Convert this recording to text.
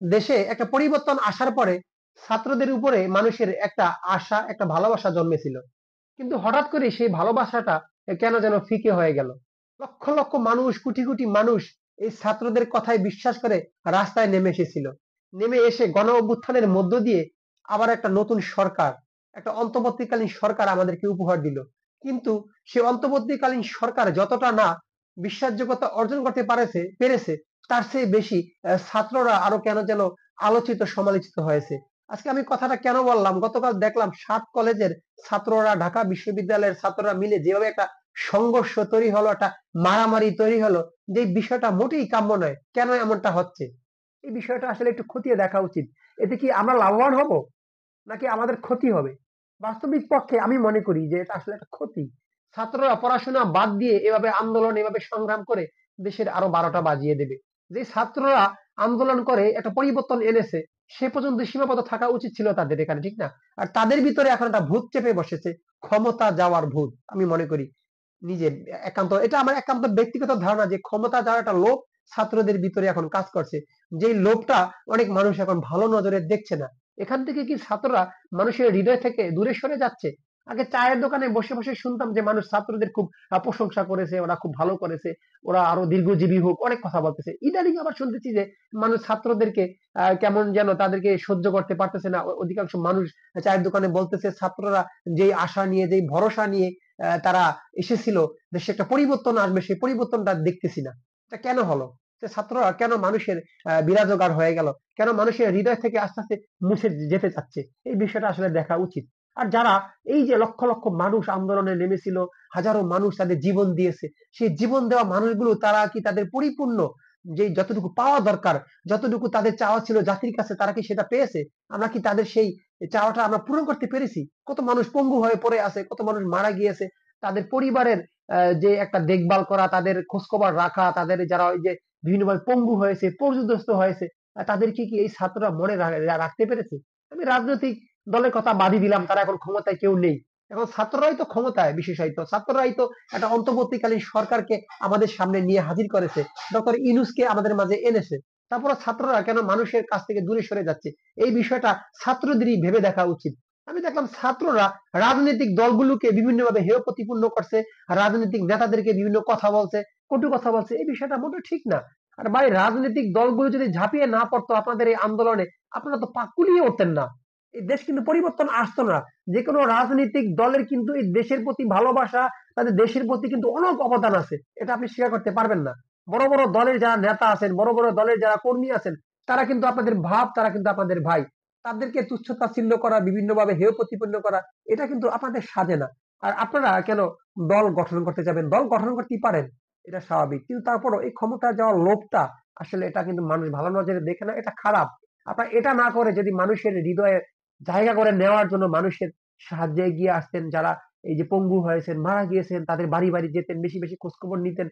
দেশে একটা পরিবর্তন আসার পরে ছাত্রদের উপরে মানুষের একটা আশা, একটা ভালোবাসা জন্মেছিল। কিন্তু হঠাৎ করে সেই ভালোবাসাটা কেন যেন ফিকে হয়ে গেল। লক্ষ লক্ষ মানুষ, কোটি কোটি মানুষ এই ছাত্রদের কথায় বিশ্বাস করে রাস্তায় নেমে এসেছিল। নেমে এসে গণ অভ্যুত্থানের মধ্য দিয়ে আবার একটা নতুন সরকার, একটা অন্তর্বর্তীকালীন সরকার আমাদেরকে উপহার দিল। কিন্তু সে অন্তর্বর্তীকালীন সরকার যতটা না বিশ্বাসযোগ্যতা অর্জন করতে পেরেছে, তার চেয়ে বেশি ছাত্ররা আরো কেন যেন আলোচিত সমালোচিত হয়েছে। আজকে আমি কথাটা কেন বললাম, গতকাল দেখলাম 7 কলেজের ছাত্ররা, ঢাকা বিশ্ববিদ্যালয়ের ছাত্ররা মিলে যেভাবে একটা সংঘর্ষ তৈরি হলো, একটা মারামারি তৈরি হলো, যে বিষয়টা মোটেই কাম্য নয়। কেন এমনটা হচ্ছে, এই বিষয়টা আসলে একটু খতিয়ে দেখা উচিত। এতে কি আমরা লাভবান হব নাকি আমাদের ক্ষতি হবে? বাস্তবিক পক্ষে আমি মনে করি যে এটা আসলে একটা ক্ষতি। ছাত্ররা পড়াশোনা বাদ দিয়ে এভাবে আন্দোলন, এভাবে সংগ্রাম করে দেশের আরো 12টা বাজিয়ে দেবে। যে ছাত্ররা আন্দোলন করে একটা পরিবর্তন এনেছে, সে পর্যন্ত সীমাবদ্ধ থাকা উচিত ছিল তাদের এখানে, ঠিক না? আর তাদের ভিতরে এখন একটা ভূত চেপে বসেছে, ক্ষমতা যাওয়ার ভূত। আমি মনে করি নিজে একান্ত, এটা আমার একান্ত ব্যক্তিগত ধারণা, যে ক্ষমতা যাওয়ার একটা লোভ ছাত্রদের ভিতরে এখন কাজ করছে। যেই লোভটা অনেক মানুষ এখন ভালো নজরে দেখছে না। এখান থেকে কি ছাত্ররা মানুষের হৃদয় থেকে দূরে সরে যাচ্ছে? আগে চায়ের দোকানে বসে বসে শুনতাম যে মানুষ ছাত্রদের খুব প্রশংসা করেছে, ওরা খুব ভালো করেছে, ওরা আরো দীর্ঘজীবী হোক, অনেক কথা বলতেছে। ইদানিং আবার শুনতেছি যে মানুষ ছাত্রদেরকে কেমন যেন তাদেরকে সহ্য করতে পারতেছে না। অধিকাংশ মানুষ চায়ের দোকানে বলতেছে ছাত্ররা যেই আশা নিয়ে, যেই ভরসা নিয়ে তারা এসেছিল, দেশে একটা পরিবর্তন আসবে, সেই পরিবর্তনটা দেখতেছি না। এটা কেন হলো? যে ছাত্ররা কেন মানুষের বিরাজগার হয়ে গেল, কেন মানুষের হৃদয় থেকে আস্তে আস্তে মুছে যেতে চাচ্ছে, এই বিষয়টা আসলে দেখা উচিত। আর যারা এই যে লক্ষ লক্ষ মানুষ আন্দোলনে নেমেছিল, হাজারো মানুষ তাদের জীবন দিয়েছে, সেই জীবন দেওয়া মানুষগুলো তারা কি তাদের পরিপূর্ণ যে যতটুকু পাওয়া দরকার, যতটুকু তাদের চাওয়া ছিল জাতির কাছে, তারা কি সেটা পেয়েছে? আমরা কি তাদের সেই চাওয়াটা আমরা পূরণ করতে পেরেছি? কত মানুষ পঙ্গু হয়ে পড়ে আছে, কত মানুষ মারা গিয়েছে, তাদের পরিবারের যে একটা দেখভাল করা, তাদের খোঁজখবর রাখা, তাদের যারা ওই যে বিভিন্নভাবে পঙ্গু হয়েছে, পর্যুদস্ত হয়েছে, তাদেরকে কি এই ছাত্ররা মনে রাখতে পেরেছে? আমি রাজনৈতিক দলের কথা বাদই দিলাম, তারা এখন ক্ষমতায় কেউ নেই। এখন ছাত্ররাই তো ক্ষমতায় বিশেষায়িত, ছাত্ররাই তো একটা অন্তর্বর্তীকালীন সরকারকে আমাদের সামনে নিয়ে হাজির করেছে, ডক্টর ইউনূসকে আমাদের মাঝে এনেছে। তারপরে ছাত্ররা কেন মানুষের কাছ থেকে দূরে সরে যাচ্ছে, এই বিষয়টা ছাত্রদেরই ভেবে দেখা উচিত। আমি দেখলাম ছাত্ররা রাজনৈতিক দলগুলোকে বিভিন্ন ভাবে হেয় প্রতিপন্ন করছে, রাজনৈতিক নেতাদেরকে বিভিন্ন কথা বলছে, কটু কথা বলছে। এই বিষয়টা মোটেও ঠিক না। আর ভাই, রাজনৈতিক দলগুলো যদি ঝাঁপিয়ে না পড়তো আপনাদের এই আন্দোলনে, আপনারা তো পা কুলিয়ে উঠতেন না, এই দেশ কিন্তু পরিবর্তন আসতো না। যে কোনো রাজনৈতিক দলের কিন্তু এই দেশের প্রতি ভালোবাসা, তাদের দেশের প্রতি কিন্তু অনেক অবদান আছে, এটা আপনি স্বীকার করতে পারবেন না। বড় বড় দলের যারা নেতা আছেন, বড় বড় দলের যারা কর্মী আছেন, তারা কিন্তু আপনাদের ভাব, তারা কিন্তু আপনাদের ভাই। তাদেরকে তুচ্ছ তাচ্ছিল্য করা, বিভিন্ন ভাবে হেয় প্রতিপন্ন করা, এটা কিন্তু আপনাদের সাজে না। আর আপনারা কেন দল গঠন করতে যাবেন? দল গঠন করতেই পারেন, এটা স্বাভাবিক, কিন্তু তারপরও এই ক্ষমতা যাওয়ার লোভটা আসলে এটা কিন্তু মানুষ ভালো নজরে দেখে না, এটা খারাপ। আপনার এটা না করে যদি মানুষের হৃদয়ে জায়গা করে নেওয়ার জন্য মানুষের সাহায্যে এগিয়ে আসতেন, যারা এই যে পঙ্গু হয়েছেন, মারা গিয়েছেন, তাদের বাড়ি বাড়ি যেতেন, বেশি বেশি খোঁজখবর নিতেন,